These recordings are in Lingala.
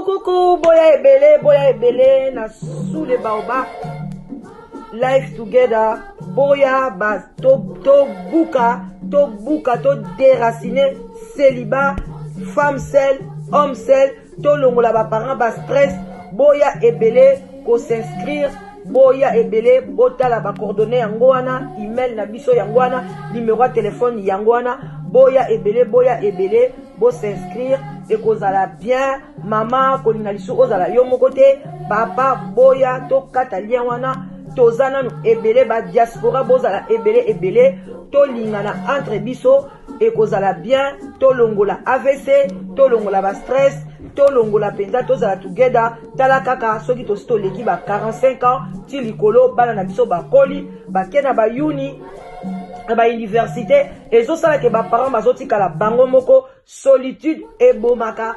Coucou, boya ebele, na sous les baobab, life together, boya bas, to buka, to déraciner, célibat, femme seule, homme seul, to longola ba parents bas stress, boya ebele, ko s'inscrire, boya ebele, botala ba coordonnées yangoana, email na biso yangoana, numéro de téléphone yangoana, boya ebele, bo s'inscrire. Et kozala bien, maman, kolinga lisu ozala yo moko te, papa, boya, to kata lien wana, tozana nu ebele, ba diaspora, bozala ebele, to lingana entre biso, et kozala bien, to longola AVC, to longola ba stress, to longola penza, tozala together, tala kaka, soki to sto leki ba 45 ans, ti likolo, bana na biso ba koli, ba kena ba uni, ba université, et zo sala ke ba parents bazoti kala bango moko, solitude ebomaka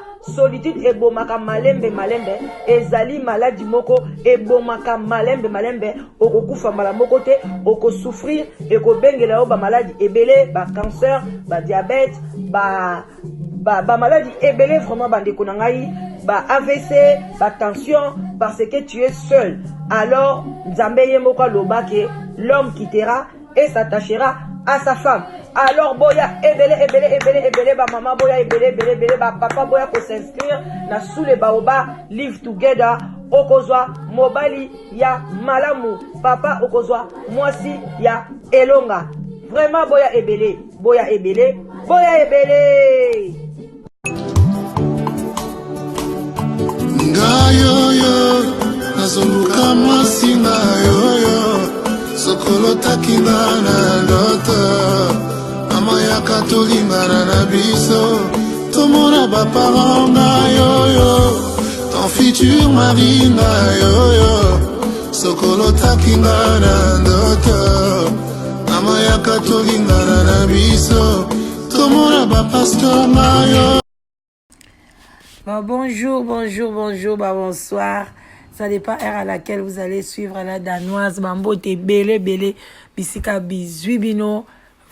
malembe, ezali maladie moko ebomaka malembe, okokufa mbala moko te, okosouffrir, ekobengela yo ba maladie ebele, ba cancer, ba diabète, ba maladie ebele, vraiment bandeko na ngai, ba AVC, ba tension, parce que tu es seul. Alors Nzambe ye moko aloba ke l'homme quittera et s'attachera à sa femme. Alors boya ebele, ba maman boya ebele, ba papa boya ko s'inscrire na sous les baobab, live together, okozwa mobali ya malamu, papa okozwa mwasi ya elonga. Vraiment boya ebele. Ngayo nazunguka masinga yo sokolo takinga na ndoto mama ya katolingana na biso tomona baparents ngayo ton futur mari ngayo sokolo takinga na ndoto mama ya katolingana na biso tomona bapasteur ngayo. Bonjour, bonsoir. Ça dépend heure à laquelle vous allez suivre la danoise. Mambo te bele, bisika bizuibino.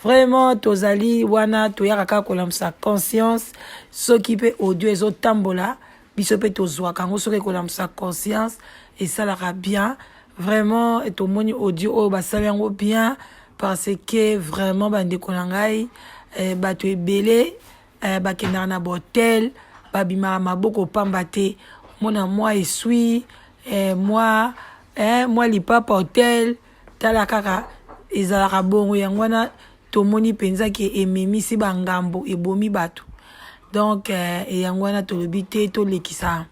Vraiment, tozali wana toyaka kolamsa conscience. S'occuper audio ezo tambola. Bisope tozwa kango soke kolamsa conscience. Et ça l'ara bien. Vraiment, et to moni audio o basali yango bien. Parce que vraiment, bande konangai, bato ebele, bakendana na botel. Babima maboko pambate mona moi esui moi lipapa hotel tala kaka ezalaka bongo yangwana tomoni penza ki ememisi bangambo ebomi bato donc yangwana tolobi te tolekisa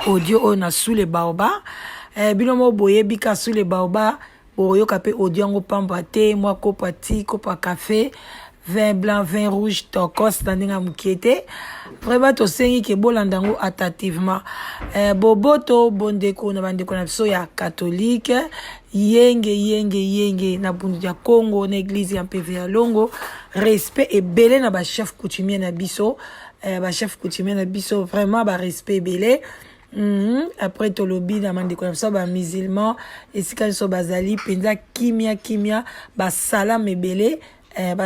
audio on a sous les baobab binomo boye bika sous les baobab boyoka pe audio yango pambate moi kopa ti kopa café vin blanc, vin rouge, tokos, tandinga mukete. Vraiment, to sengi ke bolandango attentivement. Boboto, bondeko, na bandeko na biso ya catholique. Yenge, na bundu ya Congo, na église ya PV ya Longo. Respect et belé na ba chef coutumier na biso. Vraiment, ba respect belé. Après tolobi na mandeko na biso ba musulman. Esika so bazali, penza kimia, ba salam et belé.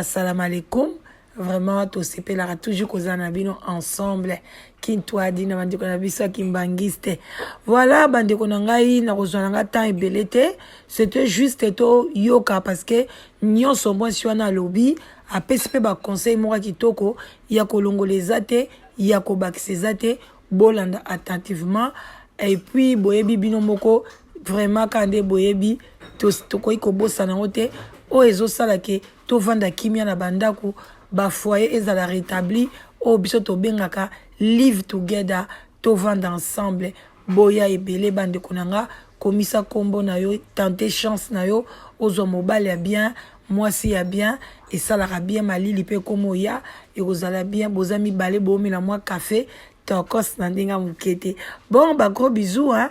Salam alaikum. Vraiment, tout se pèlera toujours kozana bino ensemble. Kintoa di na bandeko na biso kimbangiste. Voilà, bandeko na ngai na kozwana nga temps ebelete. C'était juste to yoka parce que nyonso moi si wana lobby apesipe ba conseil moko kitoko ya kolongoleza te, ya kobakiseza te, bolanda attentivement et puis boyebi bino moko vraiment kande boyebi to koyi kobosana ngote o ezo sala ke to vanda kimia na bandaku ba foyer ezala rétabli o biso to bengaka live together to vanda ensemble boya ebele bande konanga komisa kombo na yo tenter chance na yo ozo mobile ya bien mwasi ya bien et ça la bien malili pe komo ya et ozala bien bozami balé bomi la moi café tokos na ndinga mukete. Bon ba gros bisous hein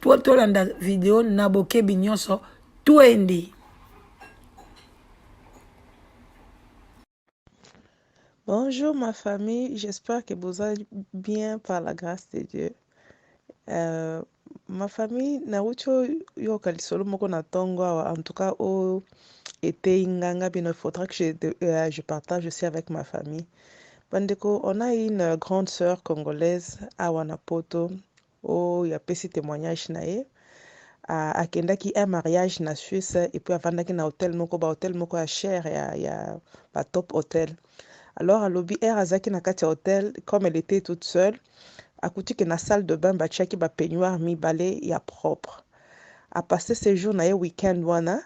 toi tolanda vidéo na boke binyonso tuende. Bonjour ma famille, j'espère que vous allez bien par la grâce de Dieu. Ma famille, naucho yo kalisolo moko na tongo awa, en tout cas au été inganga bino, il faudra que je partage aussi avec ma famille. Bandeko, on a une grande sœur congolaise à Wanapoto, où il y a petit témoignage nae. Akendaki un mariage na Suisse et puis avandaki na hôtel moko ya cher ya ba top hôtel. Alors alobi er azaki na kati ya hôtel comme elle était toute seule akuti ke na salle de bain batiaki ba peignoir mibale ya propre. A passé ces jours na ye week-end wana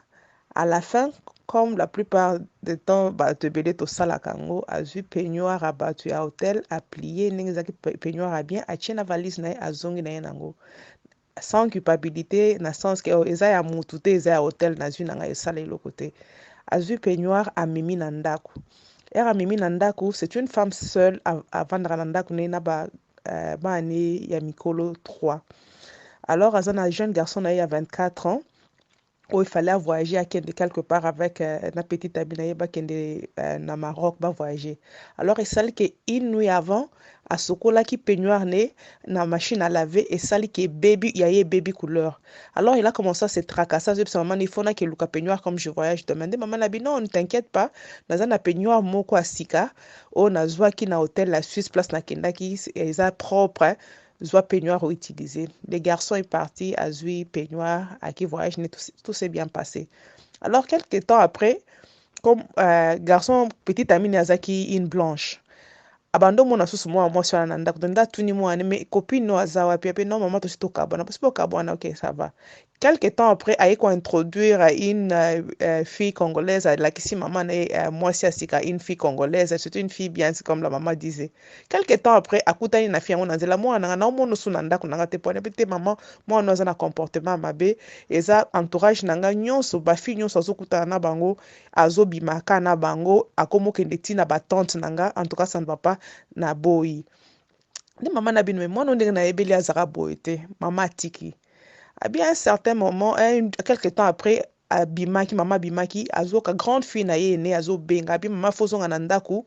à la fin comme la plupart du temps bato ebele tosalaka yango azwi peignoir ya bato ya hôtel aplie ndenge ezalaki peignoir ya bien atie na valise na ye azongi na ye nango sans culpabilité na sens ke eza ya mutu te eza ya hôtel nazwi na ngai esala eloko te azwi peignoir amemi na ndako ere amemi na ndako c'est une femme seule avandaka na ndako na ye na bana ne ya mikolo 3 alors aza na jeune garçon na ye ya 24 ans où il fallait voyager à quelque part avec na petite amie na ye bakende na Maroc ba voyager alors esali ke une nuit avant asokolaki peignoir ne na machine à laver esali ke baby ya ye baby couleur alors il a commencé à se tracasser parce que maman il faut na ke luka peignoir comme je voyage demandé maman la bi non ne t'inquiète pas naza na peignoir moko asika o nazwaki na hôtel la Suisse place na kendaki eza propre hein? Zwa peignoir utilisé. Le garçon est parti à Zui peignoir, à qui voyage, tout s'est bien passé. Alors, quelques temps après, comme garçon, petite amie Nazaki, une blanche. Abando mona susu mwasi wana na ndako nda tuni mwana me copine no aza wapi ape non maman tosi tokabwana parce que tokabwana ok ça va quelque temps après aye ko introduire une fille congolaise lakisi maman na mwasi asika une fille congolaise c'est une fille bien comme la maman disait quelque temps après akutani na fille yango na nzela mwana na omono su na ndako nanga te pone pe te maman mwana aza na comportement mabe eza entourage nanga nyonso ba fille nyonso azokutana na bango azobimaka na bango akomokende tina ba tante nanga en tout cas ça ne va pas na boyi nde mama na bino me mwana ndenge nayebeli azaka boye te mama atiki abi à un certain moment quelque temps après abimaki mama abimaki azoka grande fille na ye ene azobenga abi mama fozonga na ndako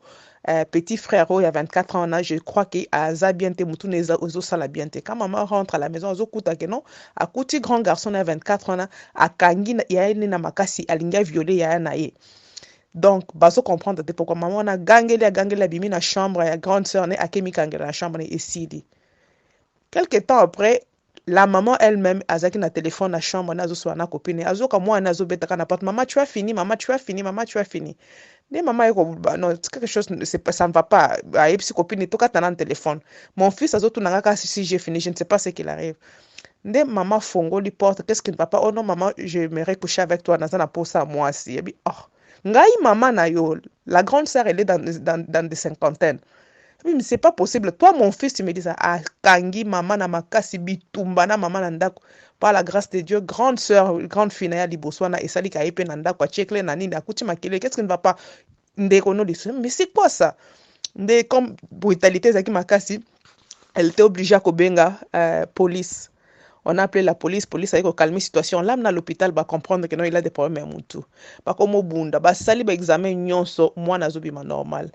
petit frère oyo ya 24 ans na je crois que aza bien te mutu na ezosala bien te quand maman rentre à la maison azokuta ke non akuti grand garçon na 24 ans na akangi ya ye na makasi alingi avioler ya na ye donc bazo comprendre te pourquoi maman na gangeli abimi na chambre ya grande sœur ne akemi kangela na chambre ne esili quelque temps après la maman elle-même azaki na téléphone na chambre na azoswa na copine azoka mwana azobetaka na porte maman tu as fini maman tu as fini maman tu as fini ne maman eko non quelque chose c'est pas ça ne va pas ayebisi copine tokata na téléphone mon fils azotuna ngaka si j'ai fini je ne sais pas ce qu'il arrive nde maman fongoli porte qu'est-ce qui ne va pas oh non maman je me coucher avec toi naza na posa mwasi yebi oh ngai maman na yo la grande sœur elle est dans des cinquantaines. Mais c'est pas possible. Toi, mon fils, tu me dis ça. Ah, Kangi, maman, na makasi, bitumba, na maman, nandako. Par la grâce de Dieu, grande sœur, grande fille, na ya liboswana, et sali ka epe nandako, tchekle, nani, akuti makele, qu'est-ce qui ne va pas? Ndekono liso. Mais c'est quoi ça? Nde, comme brutalité, zaki makasi, elle était obligée à kobenga, police. On a appelé la police a calmé la situation. Là, à l'hôpital, va comprendre que non, il a des problèmes à tout. Pas comme au bunda, bah sali ba examen nyonso, moi na zobima normal.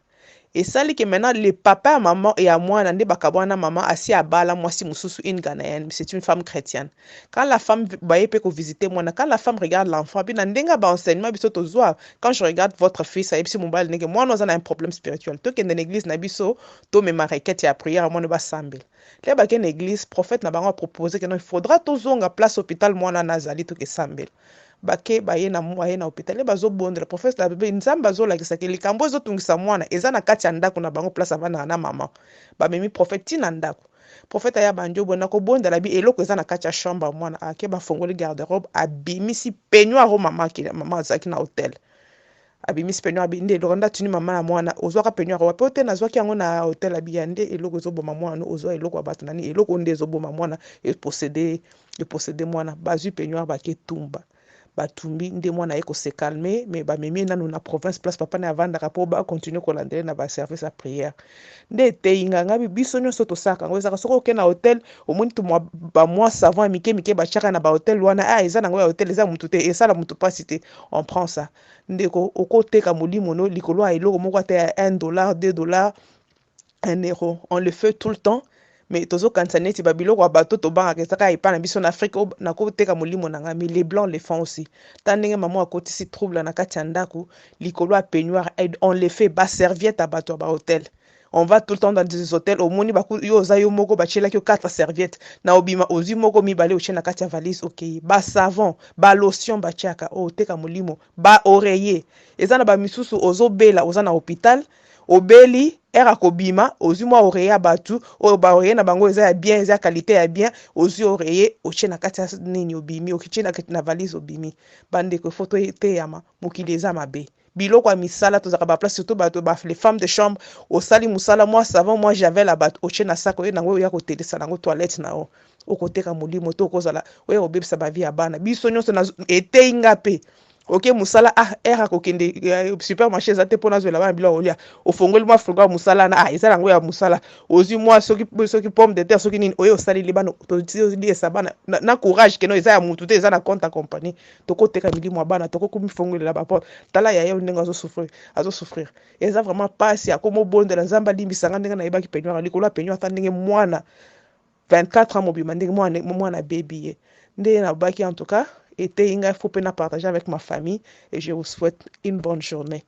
Et ça que maintenant le papa à maman et à moi nande bakabwana maman assis à bala moi si mususu une Ghanéenne c'est une femme chrétienne quand la femme baye peut visiter moi quand la femme regarde l'enfant puis ndenga ba enseignement biso tozoa quand je regarde votre fils et puis mon bal nenge moi nous on a un problème spirituel to que dans l'église na biso to me requête ya prière moi ne ba sambel là ba ken église prophète na bango proposé que non il faudra tozonga place hôpital moi na nazali to que sambel bake baye na mwa ye na hôpital bazobondela professeur la bebe nzambe azolakisa ke likambo ezotungisa mwana eza na kati ya ndako na bango place avanda na mama bamemi prophète tina ndako prophète aya banjo bona kobondela bi eloko eza na kati ya chambre mwana ake bafongoli garde-robe abimisi peignoir o mama azalaki na hôtel abimisi peignoir abinde eloko nda tuni mama na mwana ozwaka peignoir wapi ote nazwaki yango na hôtel abiya nde eloko ezoboma mwana ozwa eloko ya bato nani eloko nde ezoboma mwana eposede mwana bazwi peignoir bake tumba batumbi nde mwana ye se calmer mais bamemi nanu na province place papa na avandaka mpo bacontinue kolandele na baservice ya prière nde eteyinga ngabi biso nyonso tosaka yango ezaka soki oke na hotel omoni to bamwa savant ya mike batiaka na bahotel wana eza nango ya hotel eza mutu te esala mutu mpasi te on prend ça ndeko okoteka molimo no likolo ya eloko moko ata ya 1 dollar 2 dollars 1 euro on le fait tout le temps mais tozokanisa neti babiloko ya bato tobangaka ezaka epa na biso na afrique nakoteka molimo na nga mais les blancs le font aussi ta ndenge mama akotisi trouble na kati ya ndako likolo ya peignoir on le fait baserviette ya bato ya bahotel on va tout le temps dans des hôtels omoni yo oza yo moko batielaki yo 4 serviettes na obima ozwi moko mibale otie na kati ya valise okei basavon balotion batiaka oteka molimo baoreiller eza na bamisusu ozobela oza na hôpital obeli era kobima ozwi mwa oreiller ya batu oyo baoreiller na bango eza ya bien eza ya qualité ya bien ozwi oreiller otie na kati ya nini obimi okitie na valise obimi bandeko foto eteyama mokili eza mabe biloko ya misala tozaka baplace surtout bato les femmes de chambre osali musala mwa savon mwa javel bato otie na sako oyo nango oya kotelesa nango toilette na o okoteka molimo to okozala oya kobebisa bavi ya bana biso nyonso eteyinga mpe ok musala era kokende supermarché eza te mpo nazwela bana biloko olia ofongoli mwa frigo ya musala na eza nango ya musala ozwi mwa soki pomme de terre soki nini oyo osaleli bana toliesa bana na courage keno eza ya mutu te eza na compte ya compagnie tokoteka milimo ya bana tokokomifongolela baporte tala yaya ndenge azosouffrir eza vraiment pasi akomobondela nzambe alimbisanga ndenge nayebaki peignoir likolo ya peignoir ata ndenge mwana 24 ans mobima ndenge mwana baby ye nde nabaki en tout cas eteyinga faut pe na partager avec ma famille et je vous souhaite une bonne journée.